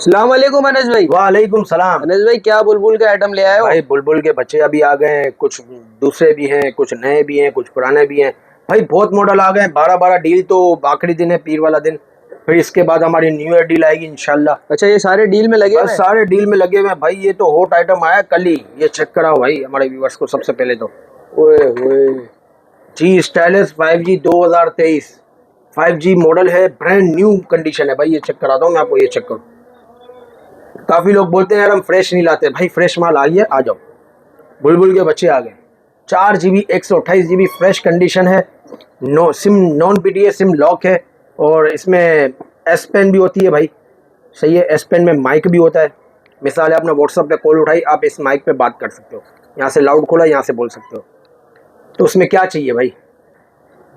सलाम वालेकुम अनस भाई। वालेकुम सलाम। अनस भाई क्या बुलबुल के आइटम ले आए हो? भाई बुलबुल के बच्चे अभी आ गए हैं, कुछ दूसरे भी हैं, कुछ नए भी हैं, कुछ पुराने भी हैं। भाई बहुत मॉडल आ गए हैं। 12 डील तो आखिरी दिन है, पीर वाला दिन। फिर इसके बाद हमारी न्यू ईयर डील आएगी इंशाल्लाह। अच्छा, ये सारे डील में लगे बस हुए हैं? सारे डील में लगे हुए हैं भाई। ये तो हॉट आइटम आया कल ही। ये चेक कराओ भाई हमारे व्यूवर्स को। सबसे पहले तो ओए ओए, जी स्टाइलिश 5G 2023 5G मॉडल है, ब्रांड न्यू कंडीशन है भाई। ये चेक कराता हूँ मैं आपको, ये चेक करो। काफी लोग बोलते हैं यार हम फ्रेश नहीं लाते, भाई फ्रेश माल आइए, आ जाओ। बुलबुल के बच्चे आ गए। 4GB 128GB फ्रेश कंडीशन है। No sim, non PTA sim lock है। और इसमें एस पेन भी होती है भाई। सही है, एस पेन में माइक भी होता है। मिसाल है आपने व्हाट्सएप पे कॉल उठाई, आप इस माइक पे बात कर सकते हो। यहाँ से लाउड खोला, यहाँ से बोल सकते हो। तो उसमें क्या चाहिए भाई?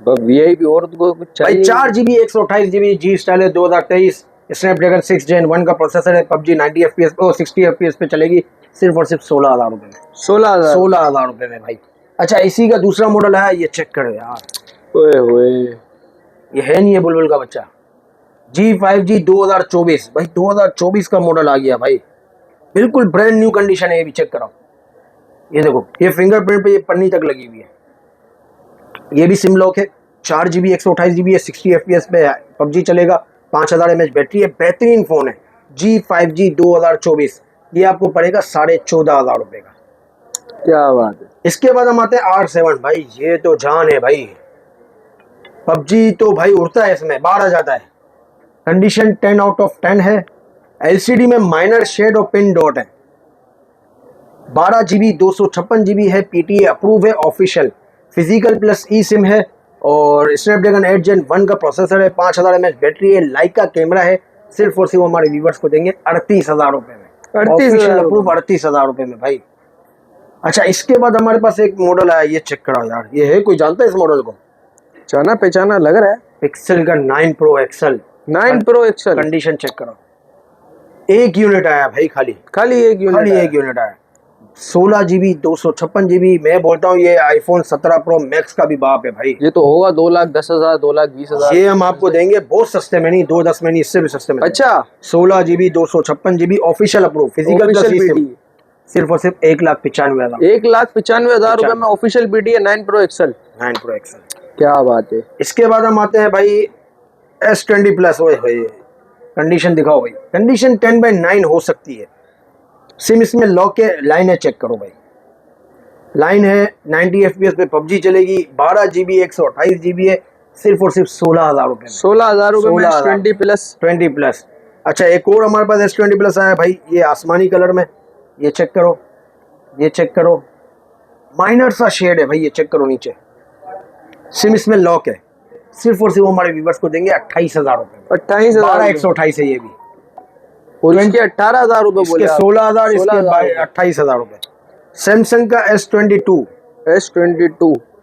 वीआईपी और तो कुछ भाई चाहिए? 4GB 128GB जी स्टाइल है 2023, स्नैपड्रैगन 6 Gen 1 का प्रोसेसर है। पबजी 90 FPS 60 FPS पे चलेगी, सिर्फ और सिर्फ 16,000 रुपये में। 16,000? 16,000 रुपये में भाई। अच्छा, इसी का दूसरा मॉडल है, ये चेक करो यार। ओए ओए, ये है नहीं है बुलबुल का बच्चा। G5G 2024 भाई, 2024 का मॉडल आ गया भाई। बिल्कुल ब्रांड न्यू कंडीशन है। ये भी चेक कराओ। ये देखो, ये फिंगरप्रिंट पे ये पन्नी तक लगी हुई है। ये भी सिम लॉक है। 4GB 128GB है, 60 FPS पे पबजी चलेगा। 5000 mAh बैटरी है। बेहतरीन फोन है। G5G 2024 ये आपको पड़ेगा 14,500 रुपये का। क्या बात है। इसके बाद हम आते हैं R7 भाई। ये तो जान है भाई। पबजी तो भाई उड़ता है, इसमें बाहर आ जाता है। कंडीशन 10 आउट ऑफ 10 है। LCD में माइनर शेड और पिन डॉट है। 12GB 256GB है। PTA अप्रूव है, official. Physical plus e SIM है। और स्नैपड्रैगन 8 Gen 1 का प्रोसेसर है। 5000 mAh बैटरी है। लाइका कैमरा है। सिर्फ और सिर्फ हमारे व्यूवर्स को देंगे 38,000 रुपये में। 38,000 अप्रूव 38,000 रुपये में भाई। अच्छा, इसके बाद हमारे पास एक मॉडल आया, ये चेक कराओ यार। ये है, कोई जानता है इस मॉडल को? जाना पहचाना लग रहा है। पिक्सल का 9 Pro XL। 9 Pro XL। Condition check करो। एक यूनिट आया भाई, खाली एक यूनिट आया। 16GB 256GB। मैं बोलता हूँ ये iPhone 17 Pro Max का भी बाप है भाई। ये तो होगा 2,10,000 2,20,000। ये हम आपको देंगे बहुत सस्ते में, नहीं 2,10 में नहीं, इससे भी सस्ते में। अच्छा, 16GB 256GB official approve, physical plus e SIM. सिर्फ और सिर्फ 1,95,000। 1,95,000 रुपए में official PTA 9 Pro XL। 9 Pro XL। क्या बात है। इसके बाद हम आते हैं भाई S20 Plus। कंडीशन दिखाओ भाई। कंडीशन 10/9 हो सकती है। सिम इसमें लॉक है, लाइन है, चेक करो भाई। लाइन है। 90 FPS पे पबजी चलेगी। 12GB 128GB है। सिर्फ और सिर्फ 16,000 रुपये। 16,000 रुपए में S20 Plus। 20 प्लस। अच्छा, एक और हमारे पास S20 Plus आया भाई, ये आसमानी कलर में। ये चेक करो, ये चेक करो। माइनर सा शेड है भाई, ये चेक करो नीचे। सिम इसमें लॉक है। सिर्फ और सिर्फ हमारे व्यूवर्स को देंगे 28,000 रुपये। 28,000। 12,128 है ये भी। और इसके 18,000 रुपए बोले। 16,000, इसके 28,000 रुपये। सैमसंग का S22।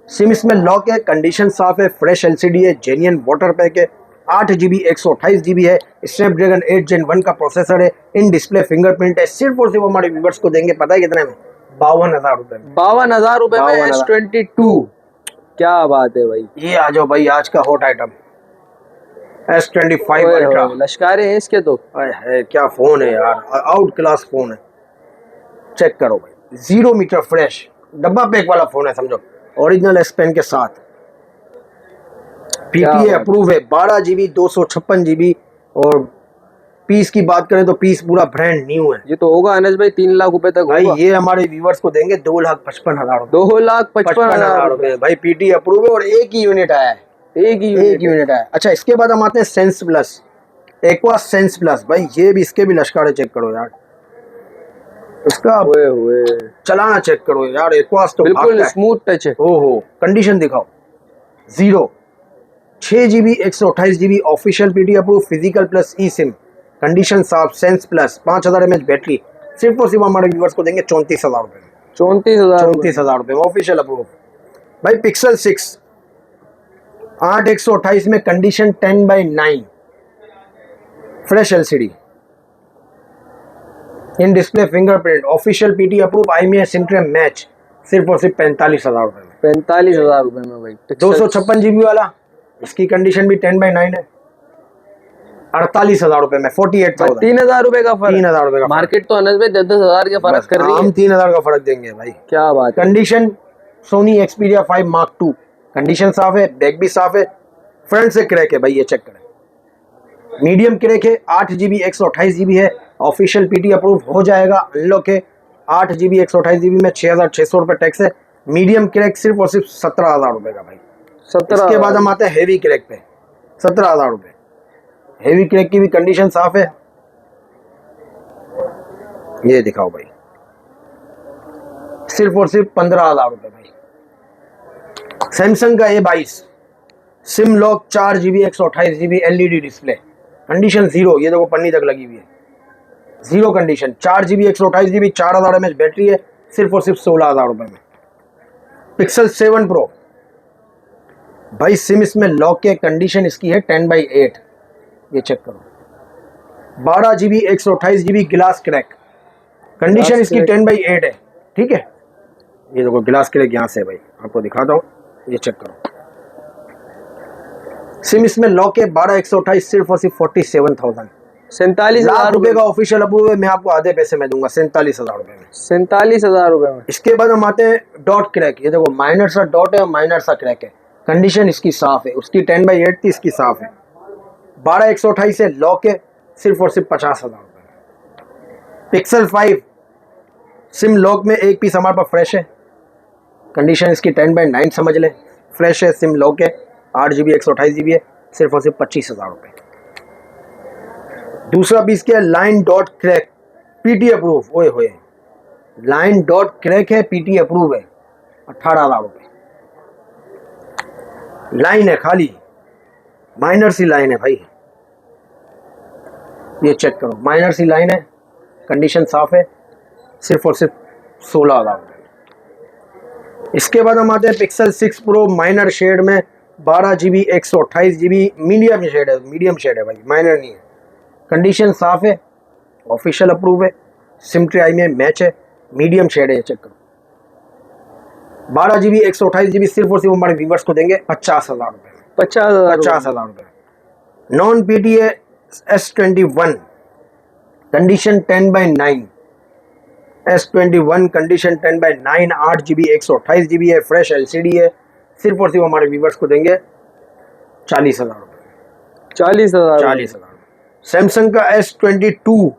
सिम इसमें लॉक है। कंडीशन साफ है। फ्रेश LCD है। जेन्युइन वाटर पैक है। 8GB 128GB है। स्नैपड्रैगन 8 Gen 1 का प्रोसेसर है। इन डिस्प्ले फिंगरप्रिंट है। सिर्फ और सिर्फ हमारे व्यूवर्स को देंगे, पता है कितने में? 52,000 रुपये में। 52,000 रुपए में 52,000। S22। क्या बात है भाई। ये आ जाओ भाई, आज का हॉट आइटम S25 अल्ट्रा। लश्कारे हैं इसके तो। है, क्या फोन है यार, आउट क्लास फोन है। चेक करो भाई, 0 मीटर फ्रेश डब्बा पैक वाला फोन है, समझो। ओरिजिनल एस पेन के साथ। PTA अप्रूव है। 12GB 256GB। और पीस की बात करें तो पीस पूरा ब्रांड न्यू है। ये तो होगा अनस भाई 3 लाख रुपए तक भाई होगा। ये हमारे व्यूवर्स को देंगे 2,55,000 रुपये। 2,55,000 रुपये भाई। PTA अप्रूव है और एक ही यूनिट आया है। एक ही यूनिट आया। अच्छा, इसके बाद हम आते हैं sense plus. Aqua sense plus भाई, ये भी, इसके भी लश्कारे चेक करो यार। इसका चलाना चेक करो यार। एक्वास तो बिल्कुल स्मूथ टच है। ओहो, कंडीशन दिखाओ। 0 6GB 128GB official PTA approve, physical plus e SIM. Condition साफ। Sense plus. 5000 mAh battery. सिर्फ और सिर्फ हमारे व्यूवर्स को देंगे 34,000 रुपये। 34,000 रुपये ऑफिशियल अप्रूव भाई। पिक्सल 6 8 128 में। Condition 10/9 fresh LCD। In display fingerprint. Official PTA approve. IMEI सिमट्रेम मैच। सिर्फ और सिर्फ 45,000 रुपये में। 45,000 रुपए में भाई। 256GB वाला, इसकी कंडीशन भी 10/9 है। 48,000 रुपए में 48,000। 3,000 रुपए का फर्क। 3,000 रुपए का मार्केट तो अनस में 10,000 के फर्क कर रही है। हम 3,000 का फर्क देंगे भाई। क्या बात है। Condition Sony Xperia 5 Mark II, condition साफ है, बैक भी साफ है, फ्रंट से क्रैक है भाई, ये चेक करें। मीडियम क्रैक है, 8GB 128GB है, ऑफिशियल पीटी अप्रूव हो जाएगा। अनलॉक है, 8GB 128GB में 6,600 रुपए टैक्स है। मीडियम क्रैक सिर्फ और सिर्फ 17,000 रुपए का भाई। 17। इसके बाद हम आते हैं हेवी क्रैक पे, 17,000 रुपए। हेवी क्रैक की भी कंडीशन साफ है, ये दिखाओ भाई, सिर्फ और सिर्फ 15,000 रुपए भाई। सैमसंग का A22 SIM lock 4GB 128GB LED display, condition zero, ये देखो पन्नी तक लगी हुई है, zero condition, 4GB 128GB, 4000 mAh battery है, सिर्फ और सिर्फ 16,000 रुपए में। पिक्सल 7 Pro भाई, सिम इसमें लॉक के, कंडीशन इसकी है 10/8, ये चेक करो। 12GB 128GB glass crack, condition इसकी 10/8 है, ठीक है। ये देखो ग्लास क्रैक यहाँ से भाई, आपको दिखाता हूँ, ये चेक करो। सिम इसमें लॉक है, 12/128, सिर्फ और सिर्फ 47,000। 47,000 रुपए का ऑफिशियल अप्रूव है, मैं आपको आधे पैसे में दूंगा, 47,000 रुपए में। 47,000 रुपए में। इसके बाद हम आते हैं डॉट क्रैक, ये देखो माइनर सा डॉट है, माइनर सा क्रैक है, कंडीशन इसकी साफ है, उसकी 10/8 थी, इसकी साफ है। 12/128 है, लॉक है, सिर्फ और सिर्फ 50,000 रुपए। पिक्सल 5 सिम लॉक में एक पीस हमारे पास फ्रेश है, कंडीशन इसकी 10/9 समझ लें, फ्रेश है, सिम लॉक है, 8GB 128GB है, सिर्फ और सिर्फ 25,000 रुपए। दूसरा पीस क्या है, line dot crack, PT approve, ओए होए, लाइन डॉट क्रैक है, पीटी अप्रूव है, 18,000 रुपए। लाइन है खाली, माइनर सी लाइन है भाई, ये चेक करो, माइनर सी लाइन है, कंडीशन साफ है, सिर्फ और सिर्फ 16,000 रुपए। इसके बाद हम आते हैं पिक्सल 6 Pro माइनर शेड में, 12GB 128GB, मीडियम शेड है, मीडियम शेड है भाई, माइनर नहीं है, कंडीशन साफ है, ऑफिशियल अप्रूव है, सिम ट्री में मैच है, मीडियम शेड है, चेक करो। 12GB 128GB सिर्फ और सिर्फ हमारे व्यूवर्स को देंगे 50,000 रुपए में। 50,000 रुपए। नॉन पीटी है, S21, condition 10/9, S21 condition 10/9, 8GB 128GB है, फ्रेश LCD है, सिर्फ और सिर्फ हमारे व्यूवर्स को देंगे 40,000 रुपए। 40,000। सैमसंग का S22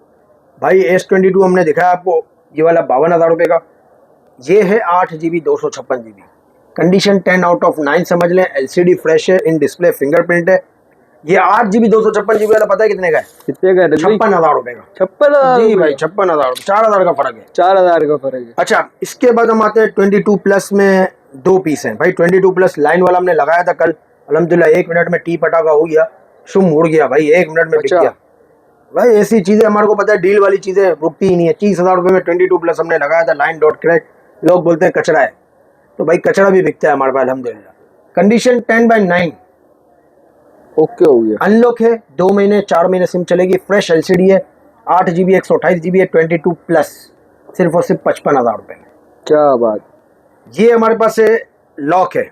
भाई, S22 हमने दिखाया आपको, ये वाला 52,000 रुपए का, ये है 8GB 256GB, कंडीशन 10/9 समझ लें, LCD फ्रेश है, इन डिस्प्ले फिंगरप्रिंट है। ये 8GB 256GB वाला पता है कितने का है? कितने का? 56,000 रुपए का। 56,000 जी भाई, 56,000, 4,000 का फर्क है, 4,000 का फर्क है। अच्छा, इसके बाद हम आते हैं 22 प्लस में, 2 पीस हैं भाई। 22 प्लस लाइन वाला हमने लगाया था कल, अल्हम्दुलिल्लाह 1 मिनट में टी पटाखा हो गया, शुम उड़ गया भाई, 1 मिनट में बिक अच्छा। गया भाई। ऐसी चीजें हमारे को पता है, डील वाली चीजें रुकती ही नहीं है। 30,000 रुपए में 22 प्लस हमने लगाया था, लाइन डॉट क्रैक, लोग बोलते हैं कचरा है, तो भाई कचरा भी बिकता है हमारे पास अल्हम्दुलिल्लाह। कंडीशन 10/9, ओके हो गया। अनलॉक है, 2 महीने 4 महीने सिम चलेगी, फ्रेश LCD है, 8GB 128GB है, 22 प्लस, सिर्फ और सिर्फ 55,000 रुपए में। क्या बात। ये हमारे पास है, लॉक है,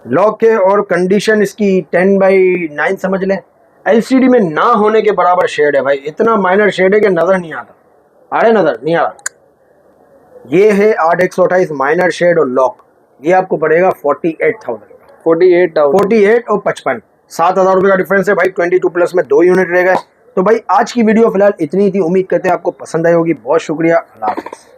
लॉक है, और कंडीशन इसकी 10/9 समझ लें, LCD में ना होने के बराबर शेड है भाई, इतना माइनर शेड है कि नजर नहीं आता, आ रहा नजर नहीं आ रहा। ये है 8/128 माइनर शेड और लॉक, ये आपको पड़ेगा 48,000 का। 48 और 55, 7,000 रुपए का डिफरेंस है भाई। 22 प्लस में 2 यूनिट रह गए। तो भाई आज की वीडियो फिलहाल इतनी थी, उम्मीद करते हैं आपको पसंद आई होगी। बहुत शुक्रिया, अल्लाह हाफिज़।